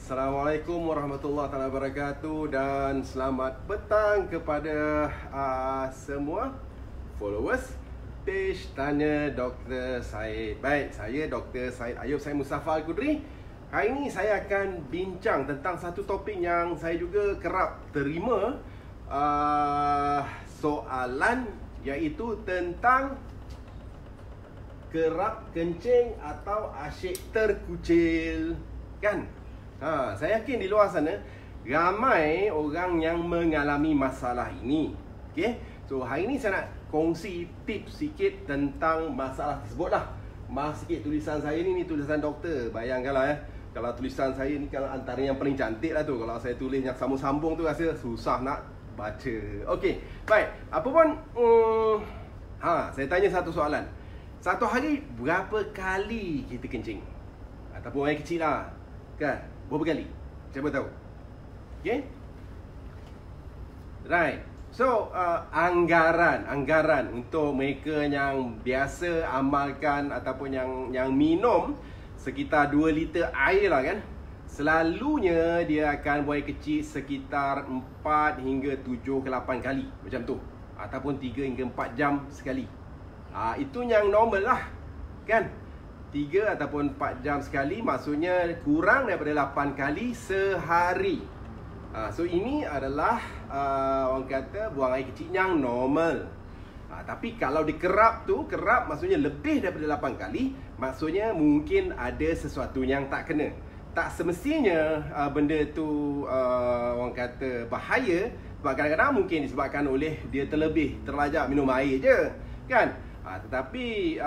Assalamualaikum warahmatullahi wabarakatuh dan selamat petang kepada semua followers page Tanya Dr. Syed. Baik, saya Dr. Syed Ayub Syed Mustafa Al-Qudri. Hari ini saya akan bincang tentang satu topik yang saya juga kerap terima soalan, iaitu tentang kerap kencing atau asyik terkucil, kan? Saya yakin di luar sana ramai orang yang mengalami masalah ini. Okey. So hari ini saya nak kongsi tips sikit tentang masalah tersebut lah. Maaf sikit tulisan saya ni tulisan doktor. Bayangkanlah kalau tulisan saya ni kalau antara yang paling cantik lah tu. Kalau saya tulis yang sambung-sambung tu rasa susah nak baca. Okey. Baik, apa pun saya tanya satu soalan. Satu hari berapa kali kita kencing? Ataupun orang kecil lah, kan? Berapa kali? Siapa tahu? Okay? Right. So, anggaran untuk mereka yang biasa amalkan ataupun yang minum sekitar 2 liter air lah, kan? Selalunya dia akan buang air kecil sekitar 4 hingga 7 ke 8 kali. Macam tu. Ataupun 3 hingga 4 jam sekali. Itu yang normal lah, kan? 3 ataupun 4 jam sekali, maksudnya kurang daripada 8 kali sehari. So ini adalah orang kata buang air kecil yang normal. Tapi kalau dikerap tu, kerap maksudnya lebih daripada 8 kali, maksudnya mungkin ada sesuatu yang tak kena. Tak semestinya benda tu orang kata bahaya, sebab kadang-kadang mungkin disebabkan oleh dia terlajak minum air je, kan? Tetapi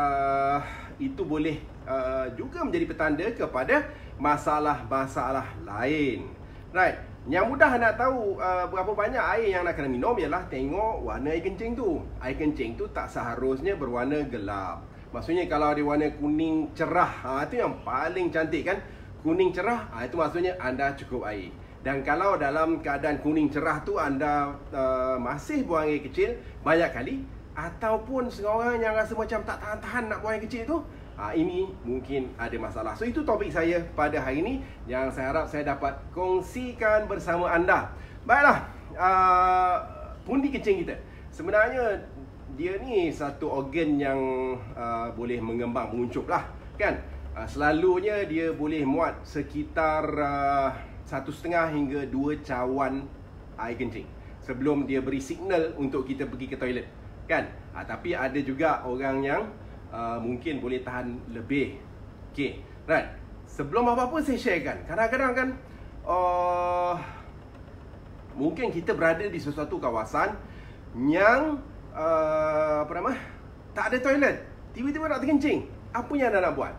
itu boleh juga menjadi petanda kepada masalah-masalah lain. Right. Yang mudah nak tahu berapa banyak air yang nak kena minum ialah tengok warna air kencing tu. Air kencing tu tak seharusnya berwarna gelap. Maksudnya kalau dia warna kuning cerah, itu yang paling cantik, kan? Kuning cerah, itu maksudnya anda cukup air. Dan kalau dalam keadaan kuning cerah tu anda masih buang air kecil banyak kali, ataupun seorang yang rasa macam tak tahan-tahan nak buang air kecil tu, ini mungkin ada masalah. So itu topik saya pada hari ini yang saya harap saya dapat kongsikan bersama anda. Baiklah, pundi kencing kita sebenarnya dia ni satu organ yang boleh mengembang menguncup lah, kan? Selalunya dia boleh muat sekitar 1,5 hingga 2 cawan air kencing sebelum dia beri signal untuk kita pergi ke toilet, kan? Tapi ada juga orang yang mungkin boleh tahan lebih. Okay, right. Sebelum apa-apa saya sharekan, kadang-kadang kan mungkin kita berada di sesuatu kawasan yang tak ada toilet, tiba-tiba nak terkencing. Apa yang anda nak buat?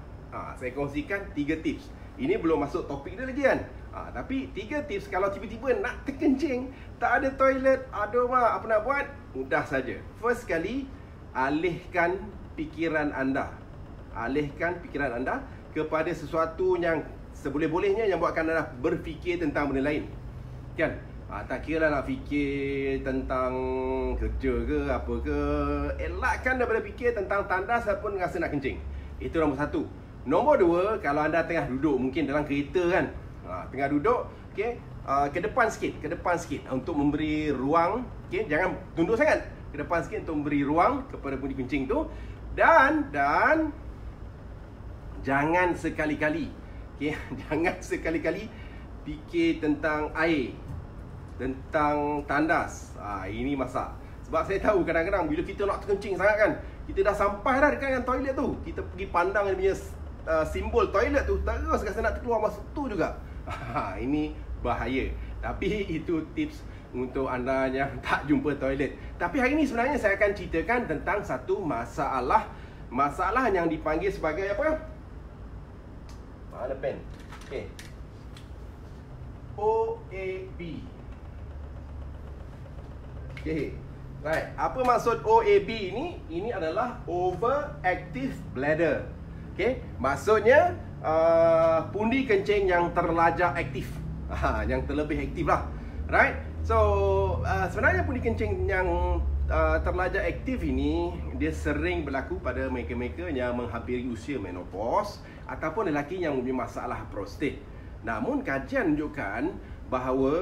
Saya kongsikan 3 tips. Ini belum masuk topik dia lagi, kan? Tapi 3 tips kalau tiba-tiba nak terkencing, tak ada toilet, aduh mak, apa nak buat? Mudah saja. First kali, alihkan pikiran anda. Alihkan pikiran anda kepada sesuatu yang seboleh-bolehnya yang buatkan anda berfikir tentang benda lain, kan? Tak kira lah nak fikir tentang kerja ke apa ke, elakkan daripada fikir tentang tandas ataupun rasa nak kencing. Itu nombor 1. Nombor 2, kalau anda tengah duduk, mungkin dalam kereta, kan? Tengah duduk, okay, ke depan sikit untuk memberi ruang, okay, jangan tunduk sangat, ke depan sikit untuk memberi ruang kepada bunyi kencing tu. Dan jangan sekali-kali, okay, jangan sekali-kali fikir tentang air, tentang tandas. Ini masak. Sebab saya tahu kadang-kadang bila kita nak terkencing sangat, kan, kita dah sampai dah dekat dengan toilet tu, kita pergi pandang dia punya simbol toilet tu, terus rasa nak keluar masuk tu juga. Ini bahaya. Tapi itu tips untuk anda yang tak jumpa toilet. Tapi hari ini sebenarnya saya akan ceritakan tentang satu masalah yang dipanggil sebagai apa? Mana pen? Okay. OAB. Okay. Right. Apa maksud OAB ini? Ini adalah overactive bladder. Okay. Maksudnya pundi kencing yang terlajak aktif. Yang terlebih aktif lah. Right. So sebenarnya pundi kencing yang terlajak aktif ini dia sering berlaku pada mereka-mereka yang menghampiri usia menopause ataupun lelaki yang mempunyai masalah prostat. Namun kajian menunjukkan bahawa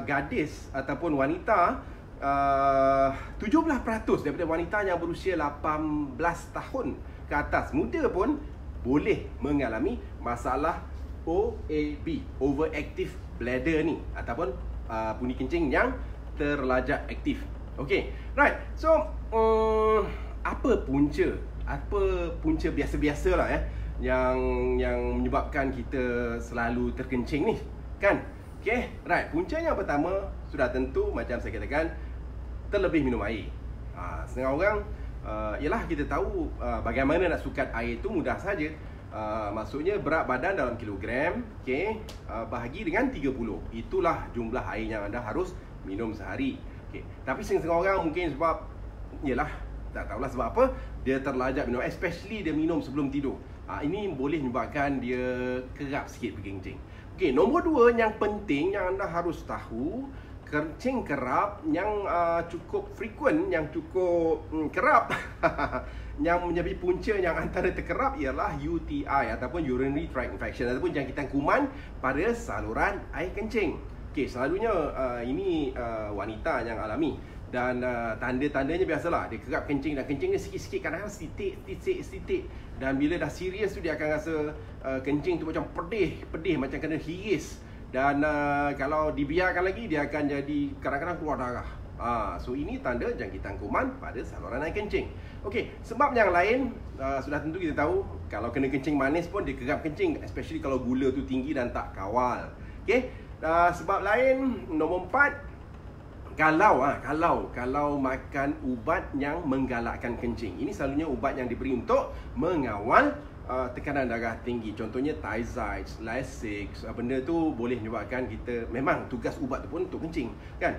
gadis ataupun wanita 17% daripada wanita yang berusia 18 tahun ke atas, muda pun boleh mengalami masalah OAB, overactive bladder ni, ataupun bunyi kencing yang terlajak aktif. Okay, right. So apa punca biasa-biasa lah yang menyebabkan kita selalu terkencing ni, kan? Okay, right. Punca yang pertama sudah tentu macam saya katakan, terlebih minum air. Setengah orang ialah kita tahu bagaimana nak sukat air itu mudah saja. Maksudnya berat badan dalam kilogram, okay, bahagi dengan 30. Itulah jumlah air yang anda harus minum sehari. Okay. Tapi setengah orang mungkin sebab ialah tak tahulah sebab apa dia terlajak minum, especially dia minum sebelum tidur. Ini boleh menyebabkan dia kerap sikit pergi kencing. Okay, nombor 2 yang penting yang anda harus tahu, kencing kerap yang cukup frequent, yang cukup kerap yang menjadi punca yang antara terkerap ialah UTI ataupun urinary tract infection ataupun jangkitan kuman pada saluran air kencing. Okey, selalunya ini wanita yang alami dan tanda-tandanya biasalah, dia kerap kencing dan kencing dia sikit-sikit, kadang-kadang sitik dan bila dah serius tu dia akan rasa kencing tu macam pedih macam kena hiris. Dan kalau dibiarkan lagi dia akan jadi kadang-kadang keluar darah. So ini tanda jangkitan kuman pada saluran air kencing. Okey, sebab yang lain sudah tentu kita tahu, kalau kena kencing manis pun dia kerap kencing, especially kalau gula tu tinggi dan tak kawal. Okey, sebab lain nombor 4, kalau makan ubat yang menggalakkan kencing. Ini selalunya ubat yang diberi untuk mengawal tekanan darah tinggi. Contohnya Thiazides, Lasix. Benda tu boleh menyebabkan kita, memang tugas ubat tu pun untuk kencing, kan?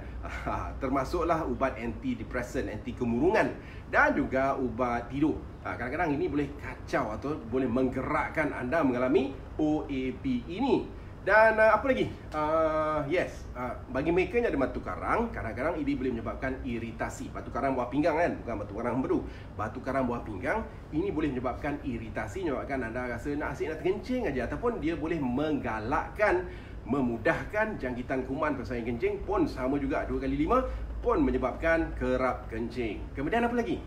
Termasuklah ubat antidepresan, anti kemurungan dan juga ubat tidur. Kadang-kadang ini boleh kacau atau boleh menggerakkan anda mengalami OAB ini. Dan apa lagi? Bagi mereka yang ada batu karang, kadang-kadang ini boleh menyebabkan iritasi. Batu karang buah pinggang kan, bukan batu karang empedu. Batu karang buah pinggang ini boleh menyebabkan iritasi, menyebabkan anda rasa nak asyik nak terkencing aja, ataupun dia boleh menggalakkan, memudahkan jangkitan kuman pada kencing pun sama juga 2 kali 5 pun menyebabkan kerap kencing. Kemudian apa lagi?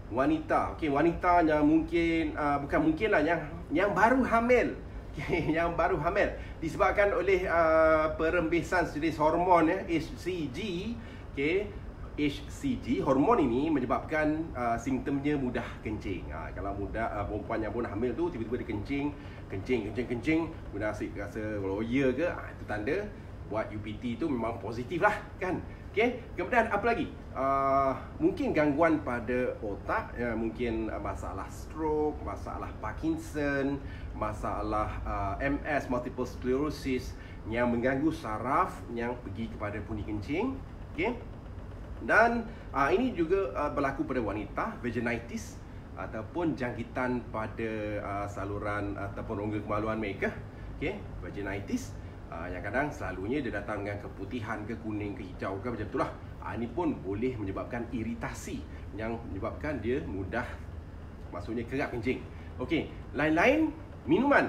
Wanita. Okey, wanita yang mungkin bukan mungkin lah, yang baru hamil. Yang baru hamil disebabkan oleh perembesan jenis hormon HCG. Okay, HCG hormon ini menyebabkan simptomnya mudah kencing. Kalau perempuan yang pun hamil tu tiba-tiba dia kencing, mudah asyik rasa loya ke, itu tanda buat UPT tu memang positif lah, kan? Okay, kemudian apa lagi? Mungkin gangguan pada otak, mungkin masalah stroke, masalah Parkinson, masalah MS, multiple sclerosis yang mengganggu saraf yang pergi kepada bunyi kencing. Okay? Dan ini juga berlaku pada wanita, vaginitis ataupun jangkitan pada saluran ataupun rongga kemaluan mereka. Okay? Vaginitis yang kadang selalunya dia datang dengan keputihan ke kuning ke hijau ke macam itulah. Ini pun boleh menyebabkan iritasi yang menyebabkan dia mudah, maksudnya kerap kencing. Okey, lain-lain minuman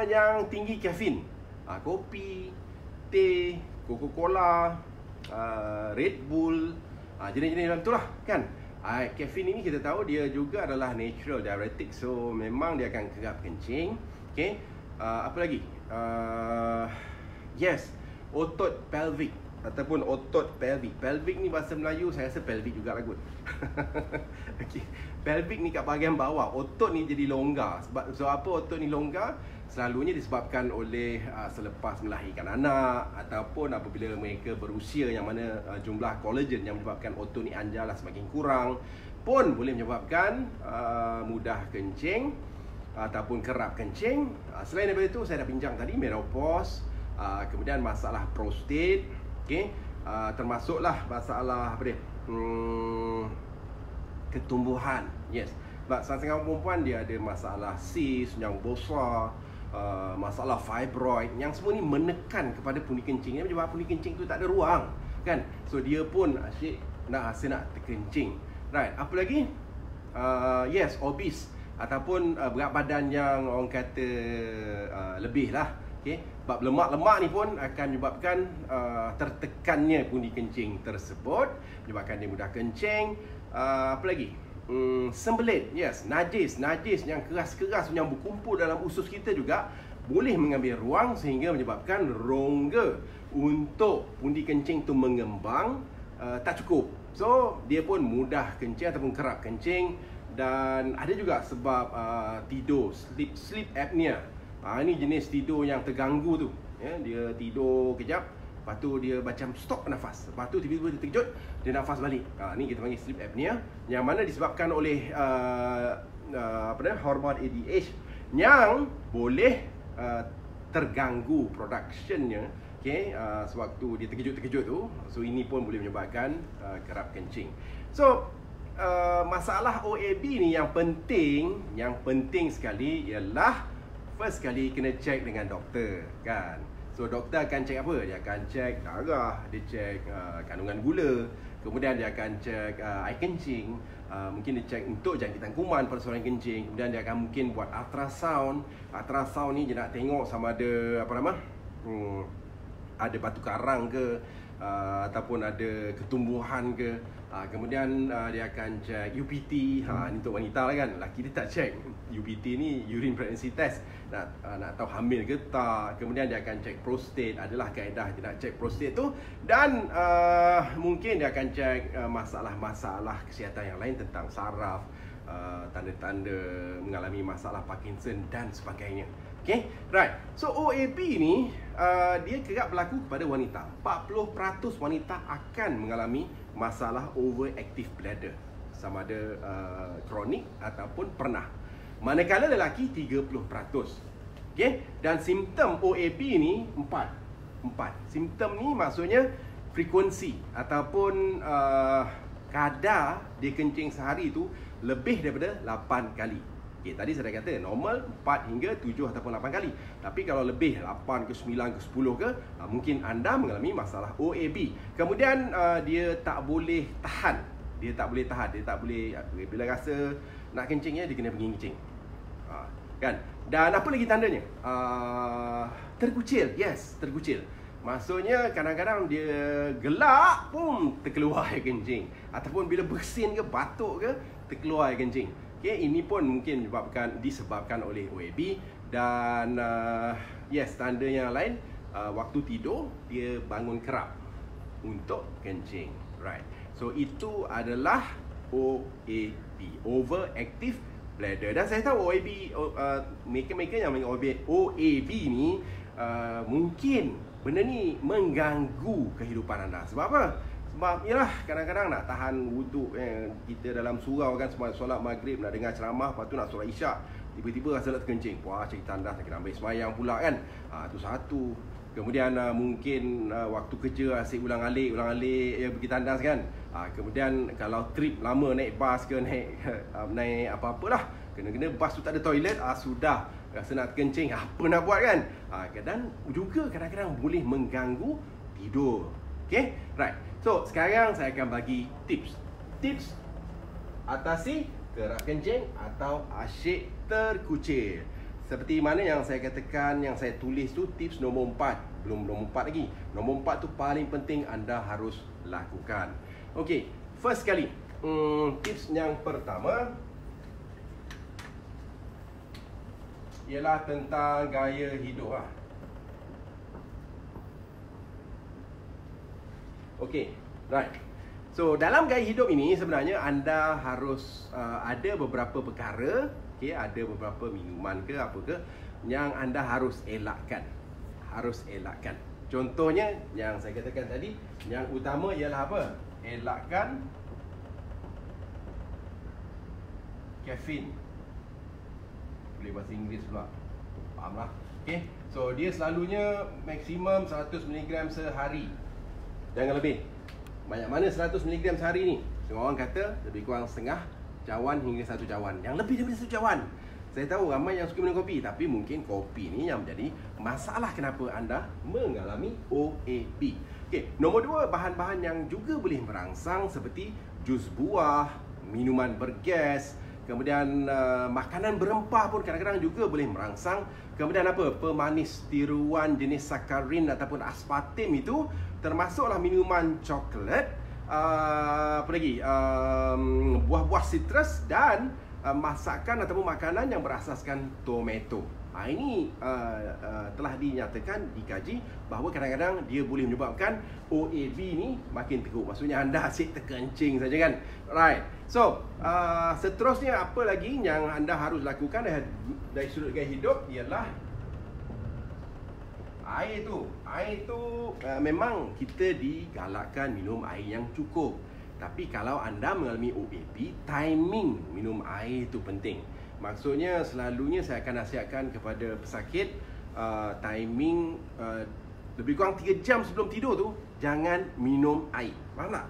yang tinggi kafein, kopi, teh, Coca-Cola, Red Bull, jenis-jenis macam itulah, kan? Kafein ini kita tahu dia juga adalah natural diuretic, so memang dia akan kerap kencing. Okey, apa lagi? Otot pelvic ataupun otot pelvic. Pelvic ni bahasa Melayu saya rasa pelvic juga lah kot. Okay. Pelvic ni kat bahagian bawah. Otot ni jadi longgar. Sebab apa otot ni longgar? Selalunya disebabkan oleh selepas melahirkan anak ataupun apabila mereka berusia yang mana jumlah kolagen yang menyebabkan otot ni anjarlah semakin kurang, pun boleh menyebabkan mudah kencing ataupun kerap kencing. Selain daripada itu, saya dah bincang tadi menopause, kemudian masalah prostat, okey, termasuklah masalah apa dia? Ketumbuhan. Yes. Sebab setengah perempuan dia ada masalah cyst yang besar, masalah fibroid, yang semua ni menekan kepada pundi kencing. Ini menyebabkan pundi kencing tu tak ada ruang, kan? So dia pun asyik nak terkencing. Right. Apa lagi? Obese ataupun berat badan yang orang kata lebih lah. Okey, sebab lemak-lemak ni pun akan menyebabkan tertekannya pundi kencing tersebut, menyebabkan dia mudah kencing. Apa lagi? Sembelit, yes, najis yang keras-keras yang berkumpul dalam usus kita juga boleh mengambil ruang sehingga menyebabkan rongga untuk pundi kencing tu mengembang tak cukup. So dia pun mudah kencing ataupun kerap kencing. Dan ada juga sebab tidur, sleep apnea. Ini jenis tidur yang terganggu tu, ya, dia tidur kejap, lepas tu dia macam stop nafas, lepas tu tiba-tiba dia terkejut, dia nafas balik. Ni kita panggil sleep apnea, yang mana disebabkan oleh hormon ADH yang boleh terganggu productionnya, sewaktu dia terkejut-terkejut tu. So ini pun boleh menyebabkan kerap kencing. So masalah OAB ni yang penting sekali ialah first kali kena check dengan doktor, kan. So doktor akan check apa? Dia akan check darah, dia check kandungan gula, kemudian dia akan check air kencing, mungkin dia check untuk jangkitan kuman pada seorang kencing, kemudian dia akan mungkin buat ultrasound. Ultrasound ni dia nak tengok sama ada ada batu karang ke, ataupun ada ketumbuhan ke. Kemudian dia akan cek UPT. Ni untuk wanita lah kan. Lelaki dia tak cek. UPT ni urine pregnancy test, nak tahu hamil ke tak. Kemudian dia akan cek prostate. Adalah kaedah dia nak cek prostate tu. Dan mungkin dia akan cek masalah-masalah kesihatan yang lain tentang saraf, tanda-tanda mengalami masalah Parkinson dan sebagainya. Okay, right. So OAB ni dia kerap berlaku kepada wanita. 40% wanita akan mengalami masalah overactive bladder, sama ada kronik ataupun pernah. Manakala lelaki 30%. Okay, dan simptom OAB ni 4. Simptom ni maksudnya frekuensi ataupun kadar dia kencing sehari tu lebih daripada 8 kali. Okay, tadi saya dah kata normal 4 hingga 7 ataupun 8 kali. Tapi kalau lebih 8 ke 9 ke 10 ke, mungkin anda mengalami masalah OAB. Kemudian dia tak boleh tahan. Dia tak boleh bila rasa nak kencingnya dia kena pergi kencing. Kan? Dan apa lagi tandanya? Terkucil. Yes, terkucil. Maksudnya kadang-kadang dia gelak pun terkeluar air kencing, ataupun bila bersin ke batuk ke terkeluar air kencing. Okay, ini pun mungkin disebabkan oleh OAB. Dan yes, tanda yang lain, waktu tidur dia bangun kerap untuk kencing. Right. So itu adalah OAB, overactive bladder. Dan saya tahu OAB, mereka-mereka yang mengenai OAB ni mungkin benda ni mengganggu kehidupan anda. Sebab apa? Sebab yalah, kadang-kadang nak tahan wuduk, kita dalam surau kan, solat maghrib nak dengar ceramah, lepas tu nak solat isyak, tiba-tiba rasa nak terkencing. Wah, cari tandas, nak kena ambil semayang pula kan. Tu satu. Kemudian mungkin waktu kerja asyik ulang-alik ya, pergi tandas kan. Kemudian kalau trip lama naik bas ke naik apa-apalah, kena bas tu tak ada toilet, sudah rasa nak terkencing, apa nak buat kan. Dan juga kadang-kadang boleh mengganggu tidur. Okay, right. So sekarang saya akan bagi tips atasi kerap kencing atau asyik terkucil. Seperti mana yang saya katakan, yang saya tulis tu, tips nombor 4. Belum nombor 4 lagi. Nombor 4 tu paling penting anda harus lakukan. Okay, first kali, tips yang pertama ialah tentang gaya hidup lah. Okay, right. So dalam gaya hidup ini sebenarnya anda harus ada beberapa perkara, okay, ada beberapa minuman ke apa ke yang anda harus elakkan. Contohnya yang saya katakan tadi, yang utama ialah apa? Elakkan kafein. Boleh bahasa Inggeris pula, faham lah. Okay, so dia selalunya maksimum 100 mg sehari, jangan lebih. Banyak mana 100 mg sehari ni? Semua orang kata lebih kurang setengah cawan hingga 1 cawan. Yang lebih daripada 1 cawan, saya tahu ramai yang suka minum kopi, tapi mungkin kopi ni yang menjadi masalah kenapa anda mengalami OAB. Okay, nombor 2, bahan-bahan yang juga boleh merangsang seperti jus buah, minuman bergas, Kemudian makanan berempah pun kadang-kadang juga boleh merangsang. Kemudian apa? Pemanis tiruan jenis sakarin ataupun aspartam itu, termasuklah minuman coklat, apa lagi? Buah-buah sitrus dan masakan ataupun makanan yang berasaskan tomato. Ini telah dinyatakan, dikaji bahawa kadang-kadang dia boleh menyebabkan OAB ni makin teruk. Maksudnya anda asyik terkencing saja kan. Right. So, seterusnya apa lagi yang anda harus lakukan dari sudut gaya hidup ialah air tu. Air tu memang kita digalakkan minum air yang cukup. Tapi kalau anda mengalami OAB, timing minum air tu penting. Maksudnya selalunya saya akan nasihatkan kepada pesakit timing lebih kurang 3 jam sebelum tidur tu jangan minum air. Faham tak?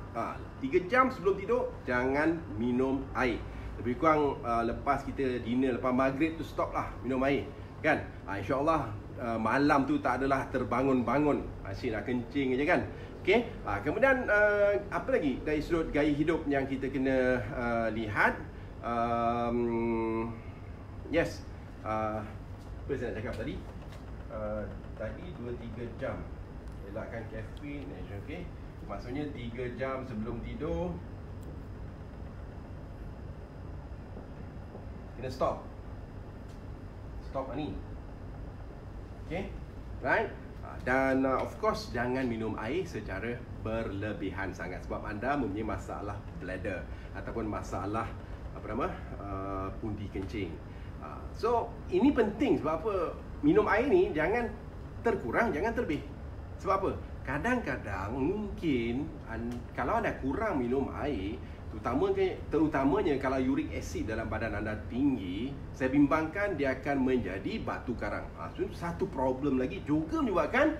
3 jam sebelum tidur jangan minum air. Lebih kurang lepas kita dinner, lepas maghrib tu stop lah minum air. Kan? InsyaAllah malam tu tak adalah terbangun-bangun, asyik nak kencing je kan. Okay? Kemudian apa lagi dari sudut gaya hidup yang kita kena lihat? Yes, apa saya nak cakap tadi? Tadi 2-3 jam elakkan kafein, okay? Maksudnya 3 jam sebelum tidur kena stop ni. Okay, right? Dan of course jangan minum air secara berlebihan sangat sebab anda mempunyai masalah bladder ataupun masalah pundi kencing. So ini penting sebab apa? Minum air ni jangan terkurang, jangan terlebih. Sebab apa? Kadang-kadang mungkin kalau anda kurang minum air, terutamanya kalau uric acid dalam badan anda tinggi, saya bimbangkan dia akan menjadi batu karang. Satu problem lagi juga menyebabkan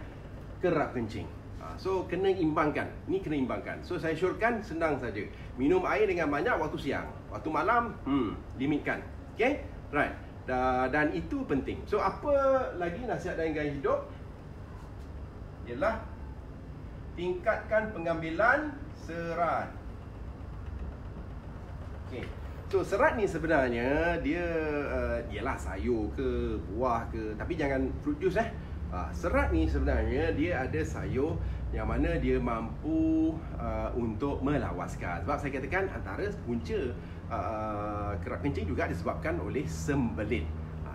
kerap kencing. So kena imbangkan. Ni kena imbangkan. So saya syorkan senang saja. Minum air dengan banyak waktu siang. Waktu malam limitkan. Okay? Right. Dan itu penting. So apa lagi nasihat dan gaya hidup? Ialah tingkatkan pengambilan serat. Okay. So serat ni sebenarnya dia ialah sayur ke, buah ke, tapi jangan fruit juice Serat ni sebenarnya dia ada sayur yang mana dia mampu untuk melawaskan. Sebab saya katakan antara punca kerap kencing juga disebabkan oleh sembelit.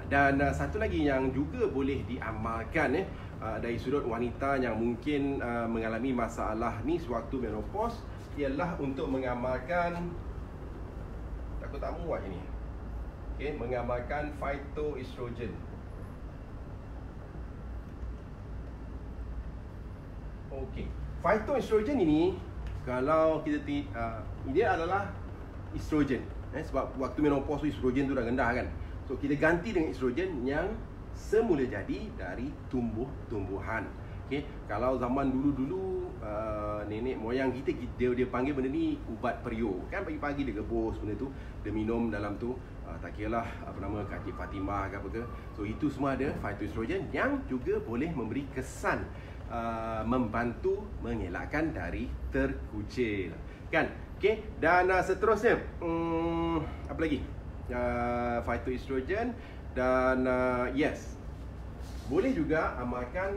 Dan satu lagi yang juga boleh diamalkan dari sudut wanita yang mungkin mengalami masalah ni sewaktu menopause ialah untuk mengamalkan, takut tak muat ini. Okay, mengamalkan phytoestrogen. Okey, phytoestrogen ini kalau kita dia adalah estrogen. Sebab waktu menopause estrogen tu dah rendah kan. So kita ganti dengan estrogen yang semula jadi dari tumbuh-tumbuhan. Okey, kalau zaman dulu-dulu nenek moyang kita dia panggil benda ni ubat periuk. Kan pagi-pagi dia rebus benda tu, dia minum dalam tu. Tak kiralah Kaki Fatimah ke apa ke. So itu semua ada phytoestrogen yang juga boleh memberi kesan membantu mengelakkan dari terkucil. Kan? Okey, dan seterusnya apa lagi? Phytoestrogen dan yes, boleh juga amalkan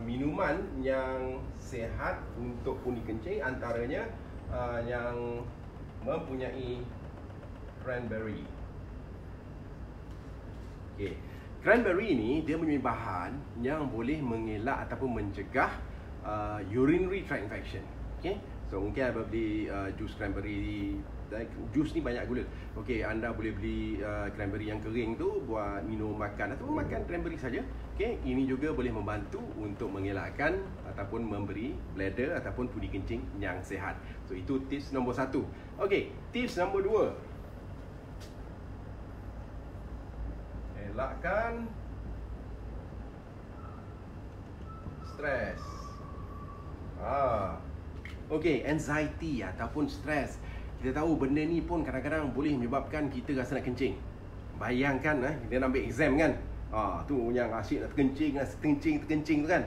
minuman yang sihat untuk pundi kencing, antaranya yang mempunyai cranberry. Okey, cranberry ni dia mempunyai bahan yang boleh mengelak ataupun mencegah urinary tract infection. Okey, so mungkin anda beli jus cranberry. Jus ni banyak gula. Okey, anda boleh beli cranberry yang kering tu buat minum, makan ataupun makan cranberry saja. Okey, ini juga boleh membantu untuk mengelakkan ataupun memberi bladder ataupun pundi kencing yang sihat. So itu tips nombor 1. Okey, tips nombor 2. Elakkan stres. Okey, anxiety ataupun stres. Kita tahu benda ni pun kadang-kadang boleh menyebabkan kita rasa nak kencing. Bayangkan kita nak ambil exam kan. Tu yang asyik nak terkencing tu kan.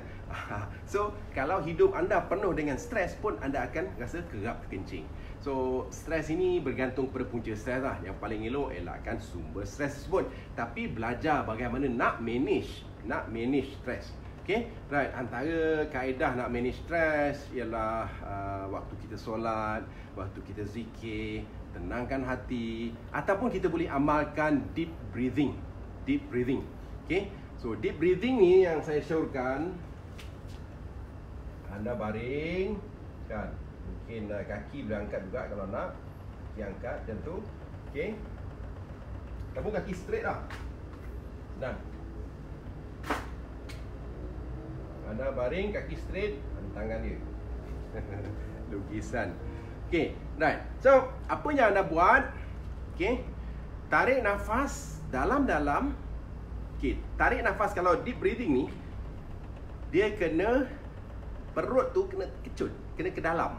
So kalau hidup anda penuh dengan stres pun anda akan rasa kerap terkencing. So stres ini bergantung kepada punca stres lah. Yang paling elok elakkan sumber stres tersebut, tapi belajar bagaimana nak manage stres. Okay, right. Antara kaedah nak manage stres ialah waktu kita solat, waktu kita zikir, tenangkan hati, ataupun kita boleh amalkan deep breathing. Okay, so deep breathing ni yang saya syorkan, anda baring kan, mungkin kaki boleh angkat juga kalau nak, kaki angkat macam tu. Okay, kamu kaki straight lah. Senang. Anda baring, kaki straight, tangan dia. Lukisan. Okay, right. So, apa yang anda buat? Okay, tarik nafas dalam-dalam. Okay, tarik nafas kalau deep breathing ni, dia kena, perut tu kena kecut, kena ke dalam.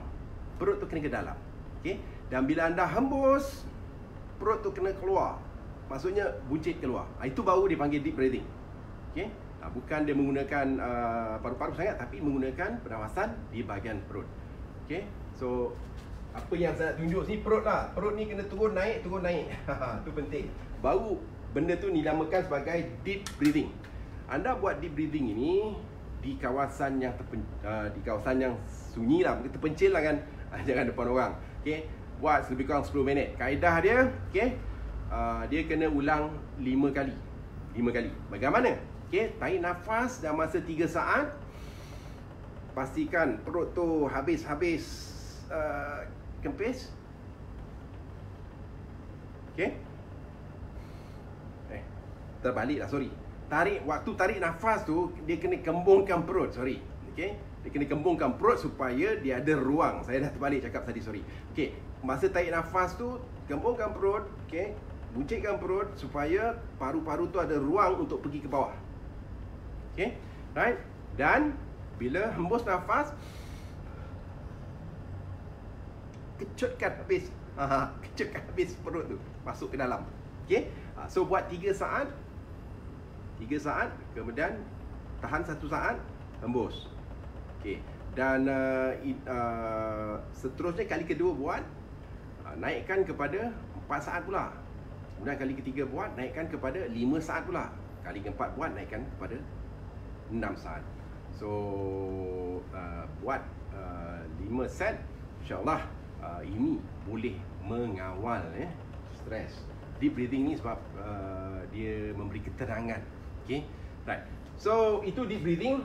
Perut tu kena ke dalam. Okay, dan bila anda hembus, perut tu kena keluar. Maksudnya buncit keluar. Itu baru dipanggil deep breathing. Okay, bukan dia menggunakan paru-paru sangat, tapi menggunakan pernafasan di bahagian perut. Okay, so apa yang saya tunjuk ni perut lah. Perut ni kena turun naik. Tu penting. Baru benda tu dinamakan sebagai deep breathing. Anda buat deep breathing ini di kawasan yang di kawasan yang sunyi lah, terpencil lah kan. Jangan depan orang. Okay, buat lebih kurang 10 minit. Kaedah dia, okay, dia kena ulang 5 kali. Bagaimana? Okay, tarik nafas dalam masa 3 saat. Pastikan perut tu habis kempis. Okay, terbalik lah, sorry. Waktu tarik nafas tu, dia kena kembungkan perut, sorry. Okay, dia kena kembungkan perut supaya dia ada ruang. Saya dah terbalik cakap tadi, sorry. Okay, masa tarik nafas tu, kembungkan perut. Okay, buncitkan perut supaya paru-paru tu ada ruang untuk pergi ke bawah. Okay, right. Dan bila hembus nafas, kecutkan habis perut tu masuk ke dalam. Okay, so buat 3 saat, kemudian tahan 1 saat, hembus. Okay, dan seterusnya kali kedua buat, naikkan kepada 4 saat pula. Kemudian kali ketiga buat, naikkan kepada 5 saat pula. Kali keempat buat, naikkan kepada 6 saat. So buat 5 set, InsyaAllah ini boleh mengawal stres. Deep breathing ni sebab dia memberi ketenangan. Okay, right. So itu deep breathing.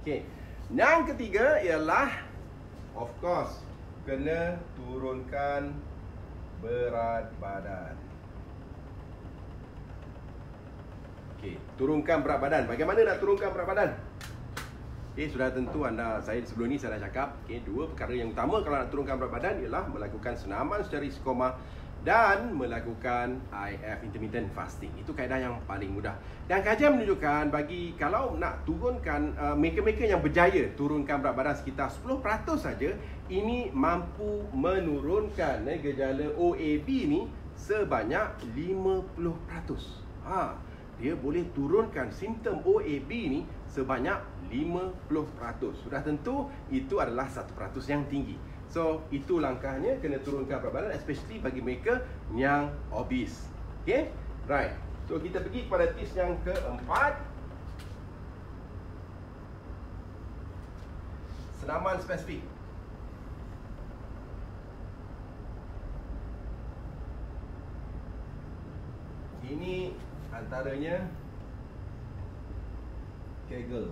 Okay, yang ketiga ialah, of course, kena turunkan berat badan. Okay, turunkan berat badan. Bagaimana nak turunkan berat badan? Okay, sudah tentu saya sebelum ni saya dah cakap, okay, 2 perkara yang utama kalau nak turunkan berat badan ialah melakukan senaman secara istiqamah dan melakukan IF, intermittent fasting. Itu kaedah yang paling mudah. Dan kajian menunjukkan kalau nak turunkan, mereka-mereka yang berjaya turunkan berat badan sekitar 10% saja, ini mampu menurunkan gejala OAB ni sebanyak 50%. Dia boleh turunkan simptom OAB ni sebanyak 50%. Sudah tentu itu adalah 1% yang tinggi. So itu langkahnya, kena turunkan berat badan, especially bagi mereka yang obese. Okay, right. So kita pergi kepada tips yang keempat, senaman spesifik. Ini antaranya Kegel.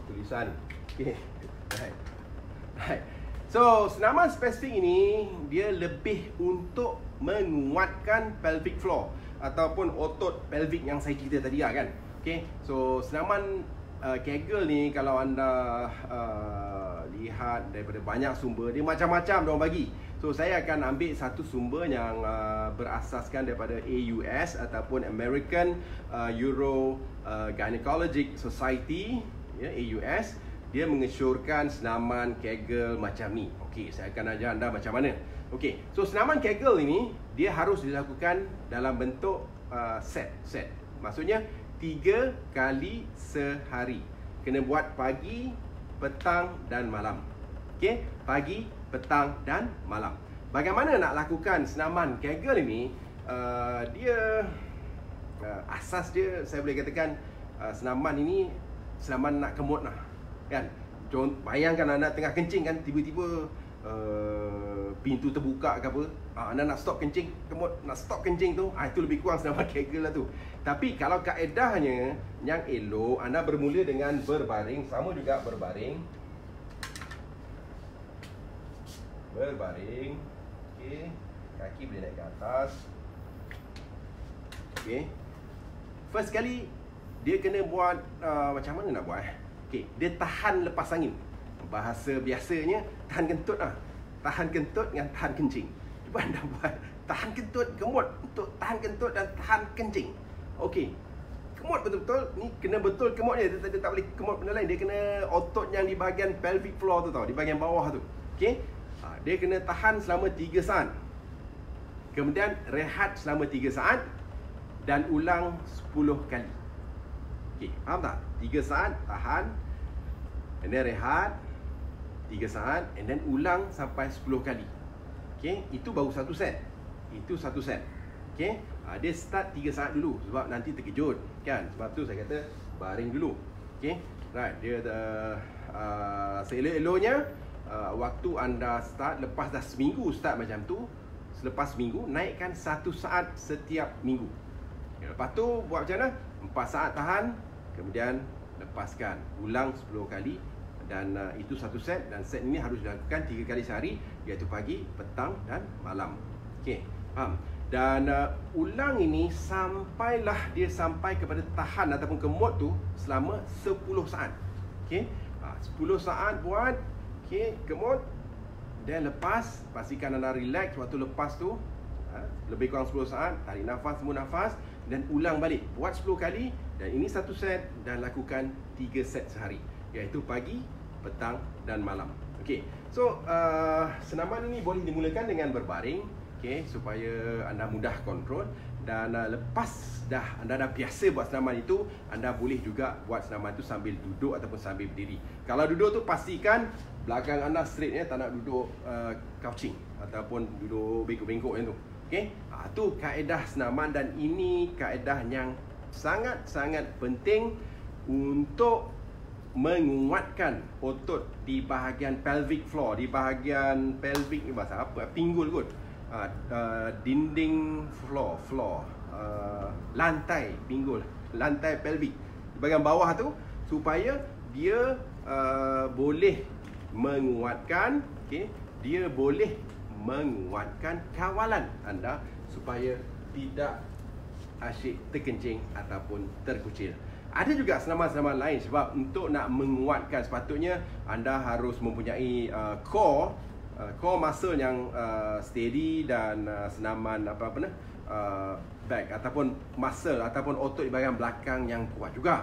Tulisan. Okay. Right. So senaman spesifik ini dia lebih untuk menguatkan pelvic floor ataupun otot pelvic yang saya cerita tadi lah kan. Okay. So senaman Kegel ni kalau anda lihat daripada banyak sumber, dia macam-macam diorang bagi. So saya akan ambil satu sumber yang berasaskan daripada AUS ataupun American Urogynecologic Society, AUS. Dia mengesyorkan senaman Kegel macam ni. Okey, saya akan ajar anda macam mana. Okey, so senaman Kegel ini dia harus dilakukan dalam bentuk set. Maksudnya 3 kali sehari. Kena buat pagi, petang dan malam. Okey, pagi, petang dan malam. Bagaimana nak lakukan senaman Kegel ini? Dia asas dia saya boleh katakan senaman ini senaman nak kemut lah, kan? Bayangkan anda tengah kencing kan, tiba-tiba pintu terbuka ke apa, anda nak stop kencing, kemut nak stop kencing tu, itu lebih kurang senaman Kegel lah tu. Tapi kalau kaedahnya yang elok, anda bermula dengan berbaring, sama juga berbaring. Okey, kaki boleh naik ke atas. Okey, first kali dia kena buat macam mana nak buat Okey, dia tahan lepas angin. Bahasa biasanya tahan kentut lah. Tahan kentut dengan tahan kencing. Cuba anda buat tahan kentut, kemut untuk tahan kentut dan tahan kencing. Okey, kemut betul-betul. Ni kena betul kemut dia. Dia tak boleh kemut benda lain. Dia kena otot yang di bahagian pelvic floor tu tau, di bahagian bawah tu. Okey, dia kena tahan selama 3 saat. Kemudian rehat selama 3 saat dan ulang 10 kali. Okey, faham tak? 3 saat tahan, and then rehat 3 saat, and then ulang sampai 10 kali. Okey, itu baru satu set. Itu satu set. Okey, dia start 3 saat dulu sebab nanti terkejut, kan? Sebab tu saya kata baring dulu. Okey, right. Dia seelok-eloknya waktu anda start, lepas dah seminggu start macam tu, selepas seminggu naikkan 1 saat setiap minggu. Lepas tu buat macam mana? 4 saat tahan, kemudian lepaskan, ulang 10 kali. Dan itu satu set, dan set ini harus dilakukan 3 kali sehari, iaitu pagi, petang dan malam. Okey, faham? Dan ulang ini sampailah dia sampai kepada tahan ataupun kemut tu selama 10 saat. Okey, 10 saat buat. Okey, kemut, dan lepas, pastikan anda relax waktu lepas tu. Lebih kurang 10 saat, tarik nafas, semua nafas, dan ulang balik. Buat 10 kali, dan ini satu set, dan lakukan 3 set sehari, iaitu pagi, petang dan malam. Okey, so senaman ini boleh dimulakan dengan berbaring, okey, supaya anda mudah kontrol. Dan lepas anda dah biasa buat senaman itu, anda boleh juga buat senaman itu sambil duduk ataupun sambil berdiri. Kalau duduk tu pastikan belakang anda straight, tak nak duduk couching ataupun duduk bengkok-bengkok macam tu. Okey, tu kaedah senaman, dan ini kaedah yang sangat-sangat penting untuk menguatkan otot di bahagian pelvic floor, di bahagian pelvic ni bahasa apa? Pinggul kot. Dinding floor, lantai pinggul, lantai pelvic di bahagian bawah tu, supaya dia boleh menguatkan, okey, dia boleh menguatkan kawalan anda supaya tidak asyik terkencing ataupun terkucil. Ada juga senaman-senaman lain, sebab untuk nak menguatkan sepatutnya anda harus mempunyai core muscle yang steady, dan senaman back ataupun muscle ataupun otot di bahagian belakang yang kuat juga.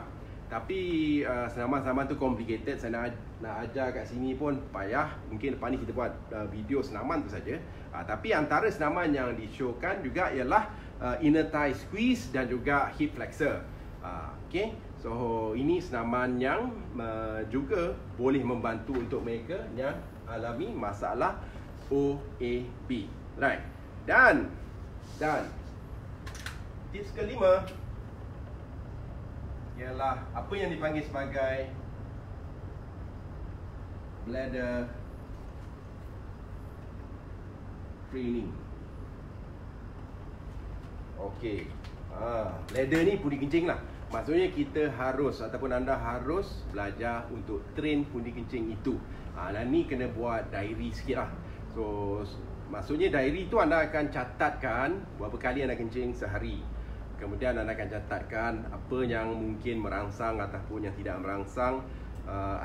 Tapi senaman-senaman tu complicated, saya nak ajar kat sini pun payah. Mungkin lepas ni kita buat video senaman tu saja. Tapi antara senaman yang di-showkan juga ialah inner thigh squeeze dan juga hip flexor. Okay, so ini senaman yang juga boleh membantu untuk mereka yang alami masalah OAB. Right. Dan tips kelima ialah apa yang dipanggil sebagai bladder training. Okey. Bladder ni pundi kencing lah. Maksudnya kita harus ataupun anda harus belajar untuk train pundi kencing itu. Dan ni kena buat diary sikit lah. So maksudnya diary tu anda akan catatkan berapa kali anda kencing sehari. Kemudian anda akan catatkan apa yang mungkin merangsang ataupun yang tidak merangsang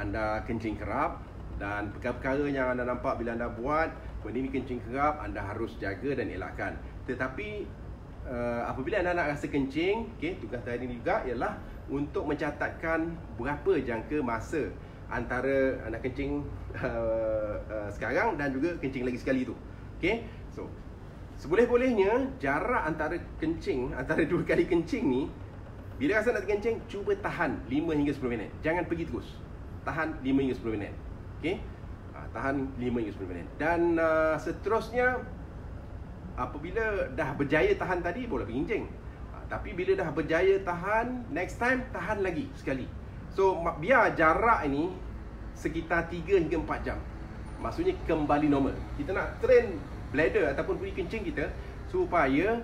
anda kencing kerap. Dan perkara-perkara yang anda nampak bila anda buat benda ni kencing kerap, anda harus jaga dan elakkan. Tetapi apabila anda nak rasa kencing, okay, tugas tadi juga ialah untuk mencatatkan berapa jangka masa antara anda kencing sekarang dan juga kencing lagi sekali tu. Okay, so seboleh-bolehnya jarak antara kencing, antara 2 kali kencing ni, bila rasa nak kencing, cuba tahan 5 hingga 10 minit. Jangan pergi terus. Tahan 5 hingga 10 minit. Okay, tahan 5 hingga 10 minit. Dan seterusnya, apabila dah berjaya tahan tadi, boleh pergi kencing. Tapi bila dah berjaya tahan, next time tahan lagi sekali. So biar jarak ini sekitar 3 hingga 4 jam. Maksudnya kembali normal. Kita nak train bladder ataupun puri kencing kita supaya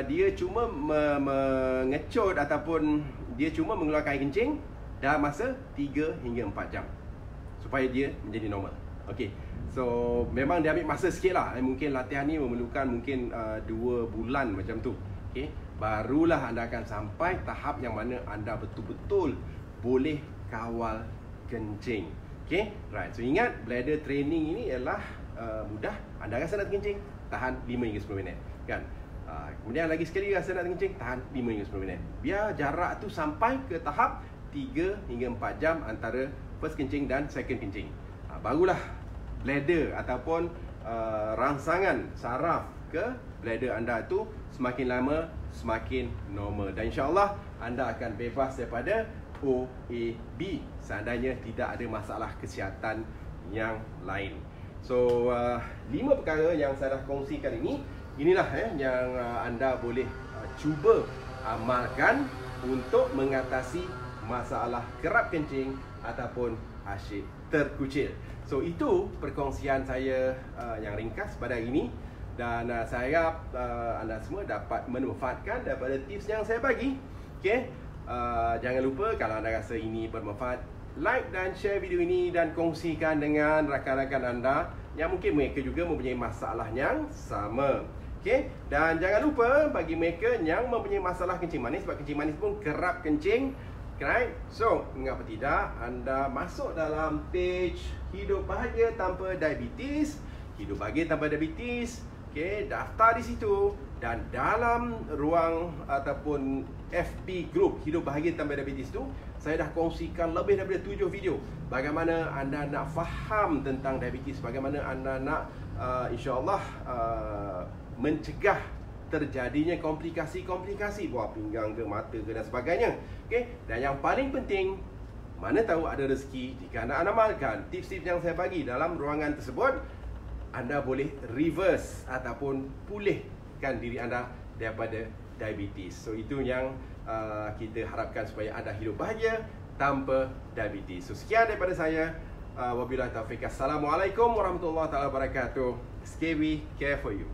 dia cuma mengecut ataupun dia cuma mengeluarkan air kencing dalam masa 3 hingga 4 jam supaya dia menjadi normal. Okey. So memang dia ambil masa sikit lah. Mungkin latihan ni memerlukan mungkin 2 bulan macam tu. Okey. Barulah anda akan sampai tahap yang mana anda betul-betul boleh kawal kencing. Okay, right. So ingat, bladder training ini ialah mudah. Anda rasa nak kencing, tahan 5 hingga 10 minit, kan? Kemudian lagi sekali rasa nak kencing, tahan 5 hingga 10 minit. Biar jarak tu sampai ke tahap 3 hingga 4 jam antara first kencing dan second kencing. Barulah bladder ataupun rangsangan saraf ke bladder anda tu semakin lama semakin normal. Dan insya-Allah anda akan bebas daripada OAB seandainya tidak ada masalah kesihatan yang lain. So 5 perkara yang saya dah kongsikan ini, inilah yang anda boleh cuba amalkan untuk mengatasi masalah kerap kencing ataupun asyik terkucil. So itu perkongsian saya yang ringkas pada hari ini. Dan saya harap anda semua dapat memanfaatkan daripada tips yang saya bagi. Okay? Jangan lupa kalau anda rasa ini bermanfaat, like dan share video ini dan kongsikan dengan rakan-rakan anda yang mungkin mereka juga mempunyai masalah yang sama. Okay? Dan jangan lupa bagi mereka yang mempunyai masalah kencing manis, sebab kencing manis pun kerap kencing, right? So, mengapa tidak anda masuk dalam page Hidup Bahagia Tanpa Diabetes, Hidup Bahagia Tanpa Diabetes. Okay, daftar di situ, dan dalam ruang ataupun FB group Hidup Bahagia Tanpa Diabetes tu, saya dah kongsikan lebih daripada 7 video bagaimana anda nak faham tentang diabetes, bagaimana anda nak insya-Allah mencegah terjadinya komplikasi-komplikasi buah pinggang ke, mata ke dan sebagainya. Okay? Dan yang paling penting, mana tahu ada rezeki jika anda amalkan tips-tips yang saya bagi dalam ruangan tersebut, anda boleh reverse ataupun pulihkan diri anda daripada diabetes. So itu yang kita harapkan supaya anda hidup bahagia tanpa diabetes. So sekian daripada saya. Wabillahi taufiq. Assalamualaikum warahmatullahi wabarakatuh. SKB, care for you.